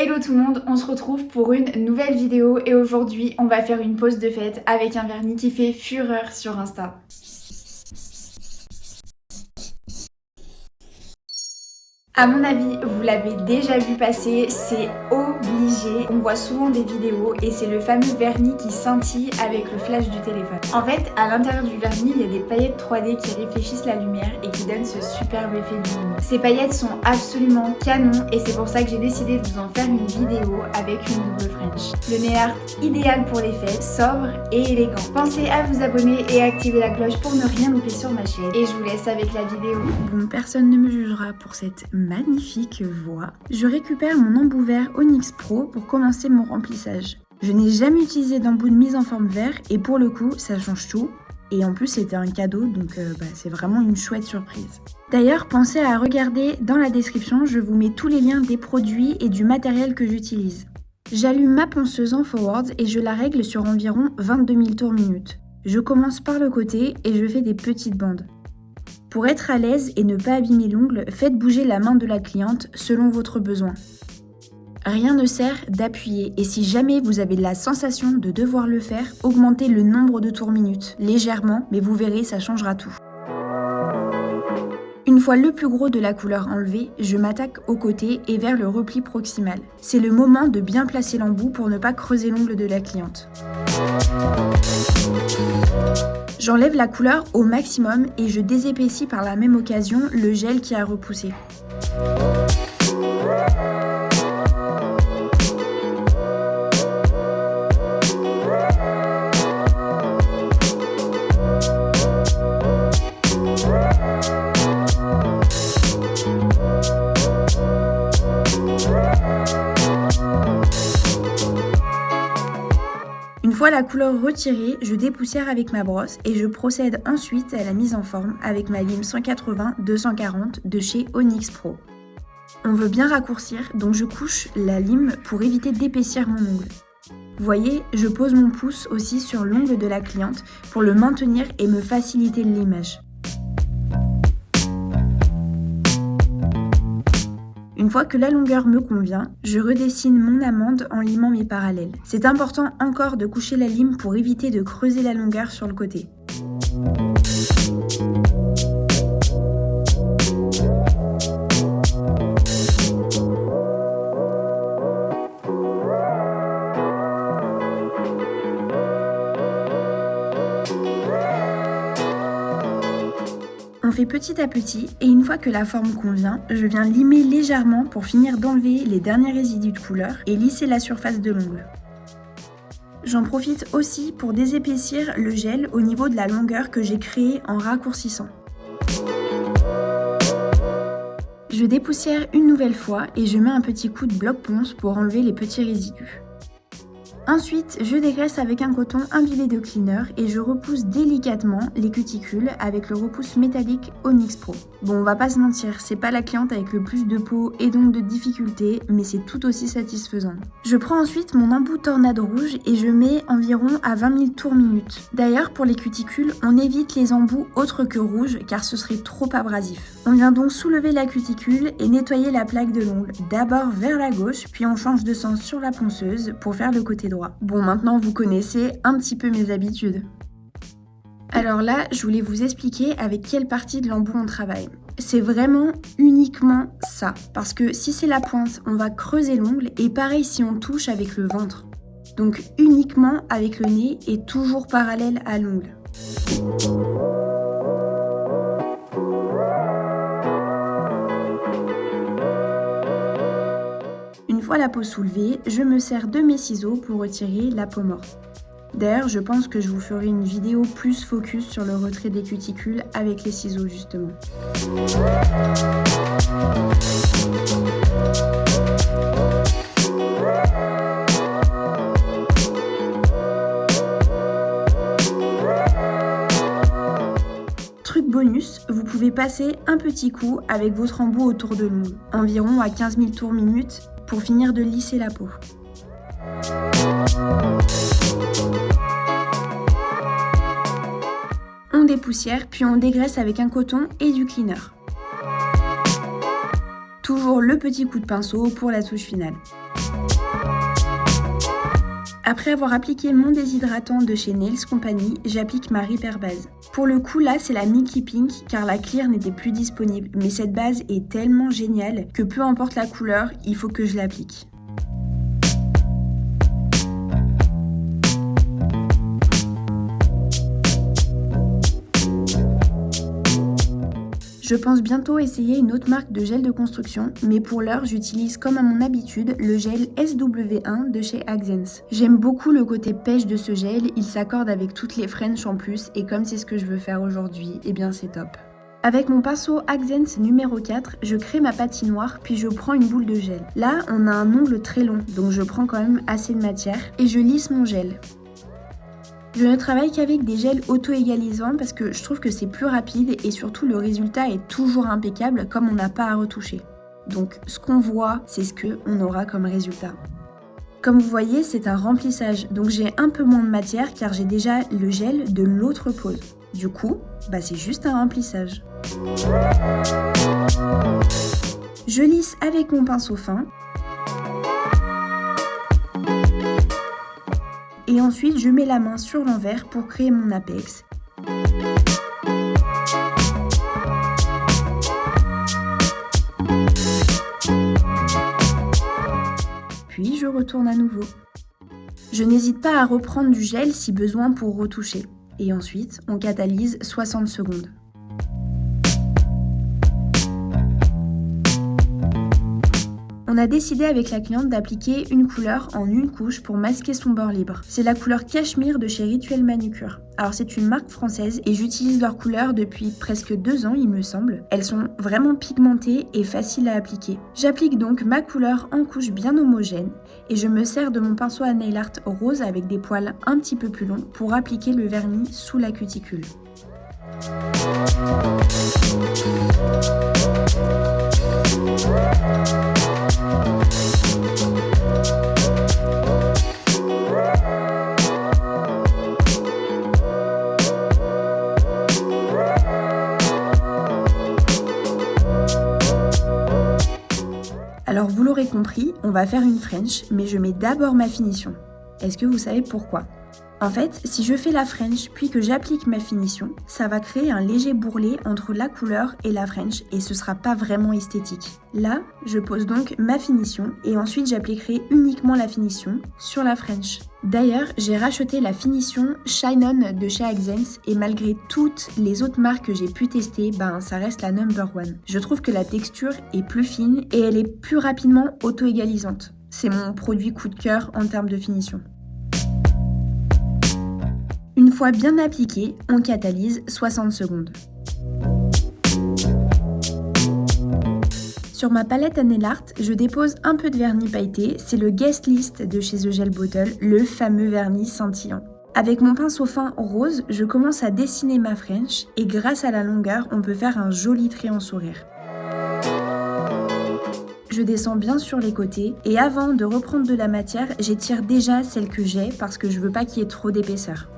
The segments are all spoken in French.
Hello tout le monde, on se retrouve pour une nouvelle vidéo et aujourd'hui on va faire une pause de fête avec un vernis qui fait fureur sur Insta. À mon avis, vous l'avez déjà vu passer, c'est obligé. On voit souvent des vidéos et c'est le fameux vernis qui scintille avec le flash du téléphone. En fait, à l'intérieur du vernis, il y a des paillettes 3D qui réfléchissent la lumière et qui donnent ce superbe effet lumineux. Ces paillettes sont absolument canon et c'est pour ça que j'ai décidé de vous en faire une vidéo avec une double French. Le nail art idéal pour les fêtes, sobre et élégant. Pensez à vous abonner et à activer la cloche pour ne rien louper sur ma chaîne. Et je vous laisse avec la vidéo. Bon, personne ne me jugera pour cette magnifique voix. Je récupère mon embout vert Onyx Pro pour commencer mon remplissage. Je n'ai jamais utilisé d'embout de mise en forme vert et pour le coup ça change tout. Et en plus c'était un cadeau donc c'est vraiment une chouette surprise. D'ailleurs pensez à regarder dans la description, je vous mets tous les liens des produits et du matériel que j'utilise. J'allume ma ponceuse en forward et je la règle sur environ 22 000 tours minute. Je commence par le côté et je fais des petites bandes. Pour être à l'aise et ne pas abîmer l'ongle, faites bouger la main de la cliente selon votre besoin. Rien ne sert d'appuyer et si jamais vous avez la sensation de devoir le faire, augmentez le nombre de tours minutes, légèrement, mais vous verrez, ça changera tout. Une fois le plus gros de la couleur enlevé, je m'attaque au côté et vers le repli proximal. C'est le moment de bien placer l'embout pour ne pas creuser l'ongle de la cliente. J'enlève la couleur au maximum et je désépaissis par la même occasion le gel qui a repoussé. Une fois la couleur retirée, je dépoussière avec ma brosse et je procède ensuite à la mise en forme avec ma lime 180-240 de chez Onyx Pro. On veut bien raccourcir, donc je couche la lime pour éviter d'épaissir mon ongle. Vous voyez, je pose mon pouce aussi sur l'ongle de la cliente pour le maintenir et me faciliter le limage. Une fois que la longueur me convient, je redessine mon amande en limant mes parallèles. C'est important encore de coucher la lime pour éviter de creuser la longueur sur le côté. On fait petit à petit et une fois que la forme convient, je viens limer légèrement pour finir d'enlever les derniers résidus de couleur et lisser la surface de l'ongle. J'en profite aussi pour désépaissir le gel au niveau de la longueur que j'ai créée en raccourcissant. Je dépoussière une nouvelle fois et je mets un petit coup de bloc ponce pour enlever les petits résidus. Ensuite, je dégraisse avec un coton imbibé de cleaner et je repousse délicatement les cuticules avec le repousse métallique Onyx Pro. Bon, on va pas se mentir, c'est pas la cliente avec le plus de peau et donc de difficultés, mais c'est tout aussi satisfaisant. Je prends ensuite mon embout tornade rouge et je mets environ à 20 000 tours minute. D'ailleurs, pour les cuticules, on évite les embouts autres que rouges car ce serait trop abrasif. On vient donc soulever la cuticule et nettoyer la plaque de l'ongle, d'abord vers la gauche, puis on change de sens sur la ponceuse pour faire le côté droit. Bon, maintenant vous connaissez un petit peu mes habitudes. Alors là, je voulais vous expliquer avec quelle partie de l'embout on travaille. C'est vraiment uniquement ça, parce que si c'est la pointe, on va creuser l'ongle et pareil si on touche avec le ventre. Donc uniquement avec le nez et toujours parallèle à l'ongle. Une fois la peau soulevée, je me sers de mes ciseaux pour retirer la peau morte. D'ailleurs, je pense que je vous ferai une vidéo plus focus sur le retrait des cuticules avec les ciseaux justement. Truc bonus, vous pouvez passer un petit coup avec votre embout autour de l'ongle, environ à 15 000 tours minute, pour finir de lisser la peau. On dépoussière, puis on dégraisse avec un coton et du cleaner. Toujours le petit coup de pinceau pour la touche finale. Après avoir appliqué mon déshydratant de chez Nails Company, j'applique ma Repair base. Pour le coup là c'est la Milky Pink car la clear n'était plus disponible, mais cette base est tellement géniale que peu importe la couleur, il faut que je l'applique. Je pense bientôt essayer une autre marque de gel de construction, mais pour l'heure, j'utilise comme à mon habitude le gel SW1 de chez Accents. J'aime beaucoup le côté pêche de ce gel, il s'accorde avec toutes les French en plus, et comme c'est ce que je veux faire aujourd'hui, eh bien c'est top. Avec mon pinceau Accents numéro 4, je crée ma patinoire, puis je prends une boule de gel. Là, on a un ongle très long, donc je prends quand même assez de matière, et je lisse mon gel. Je ne travaille qu'avec des gels auto-égalisants parce que je trouve que c'est plus rapide et surtout le résultat est toujours impeccable comme on n'a pas à retoucher. Donc ce qu'on voit, c'est ce qu'on aura comme résultat. Comme vous voyez, c'est un remplissage, donc j'ai un peu moins de matière car j'ai déjà le gel de l'autre pose. Du coup, c'est juste un remplissage. Je lisse avec mon pinceau fin. Et ensuite, je mets la main sur l'envers pour créer mon apex. Puis je retourne à nouveau. Je n'hésite pas à reprendre du gel si besoin pour retoucher. Et ensuite, on catalyse 60 secondes. On a décidé avec la cliente d'appliquer une couleur en une couche pour masquer son bord libre. C'est la couleur Cachemire de chez Rituel Manucure. Alors c'est une marque française et j'utilise leur couleur depuis presque 2 ans il me semble. Elles sont vraiment pigmentées et faciles à appliquer. J'applique donc ma couleur en couche bien homogène et je me sers de mon pinceau à nail art rose avec des poils un petit peu plus longs pour appliquer le vernis sous la cuticule. Alors vous l'aurez compris, on va faire une French, mais je mets d'abord ma finition. Est-ce que vous savez pourquoi ? En fait, si je fais la French puis que j'applique ma finition, ça va créer un léger bourrelet entre la couleur et la French et ce sera pas vraiment esthétique. Là, je pose donc ma finition et ensuite j'appliquerai uniquement la finition sur la French. D'ailleurs, j'ai racheté la finition Shine On de chez Accents et malgré toutes les autres marques que j'ai pu tester, ça reste la number one. Je trouve que la texture est plus fine et elle est plus rapidement auto-égalisante. C'est mon produit coup de cœur en termes de finition. Une fois bien appliqué, on catalyse 60 secondes. Sur ma palette à nail art, je dépose un peu de vernis pailleté, c'est le Guest List de chez The Gel Bottle, le fameux vernis scintillant. Avec mon pinceau fin rose, je commence à dessiner ma French et grâce à la longueur, on peut faire un joli trait en sourire. Je descends bien sur les côtés et avant de reprendre de la matière, j'étire déjà celle que j'ai parce que je veux pas qu'il y ait trop d'épaisseur.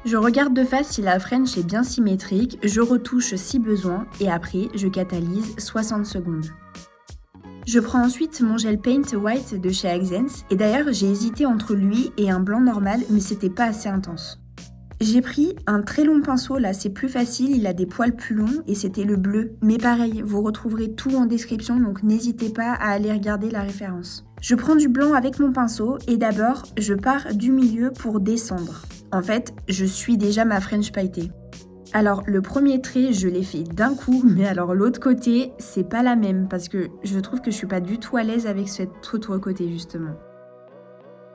Je regarde de face si la French est bien symétrique, je retouche si besoin et après je catalyse 60 secondes. Je prends ensuite mon gel Paint White de chez Accents et d'ailleurs j'ai hésité entre lui et un blanc normal mais c'était pas assez intense. J'ai pris un très long pinceau, là c'est plus facile, il a des poils plus longs et c'était le bleu. Mais pareil, vous retrouverez tout en description donc n'hésitez pas à aller regarder la référence. Je prends du blanc avec mon pinceau et d'abord je pars du milieu pour descendre. En fait, je suis déjà ma French pailletée. Alors le premier trait, je l'ai fait d'un coup, mais alors l'autre côté, c'est pas la même parce que je trouve que je suis pas du tout à l'aise avec cet autre côté justement.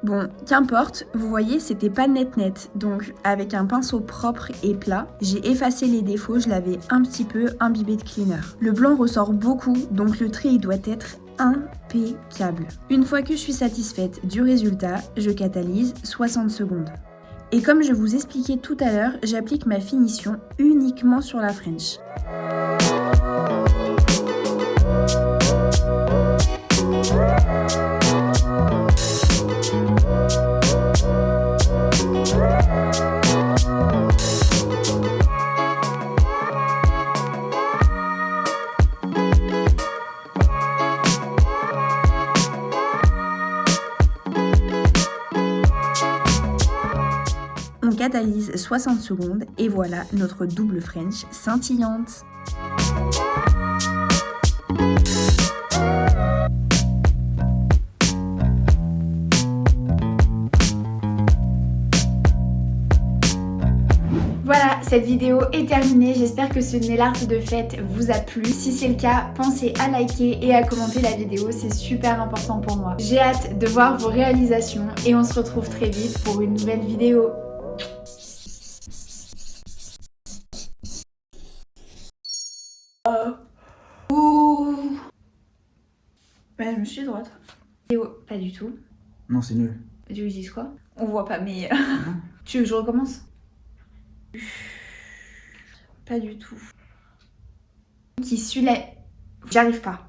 Bon, qu'importe, vous voyez, c'était pas net, donc avec un pinceau propre et plat, j'ai effacé les défauts, je l'avais un petit peu imbibé de cleaner. Le blanc ressort beaucoup, donc le trait il doit être impeccable. Une fois que je suis satisfaite du résultat, je catalyse 60 secondes. Et comme je vous expliquais tout à l'heure, j'applique ma finition uniquement sur la French. On catalyse 60 secondes et voilà notre double French scintillante. Voilà, cette vidéo est terminée. J'espère que ce nail art de fête vous a plu. Si c'est le cas, pensez à liker et à commenter la vidéo, c'est super important pour moi. J'ai hâte de voir vos réalisations et on se retrouve très vite pour une nouvelle vidéo. Ouh. Bah, je me suis droite. Pas du tout. Non, c'est nul. Tu veux que je dise quoi? On voit pas, mais... Tu veux que je recommence? Pas du tout. Qui suit la... J'arrive pas.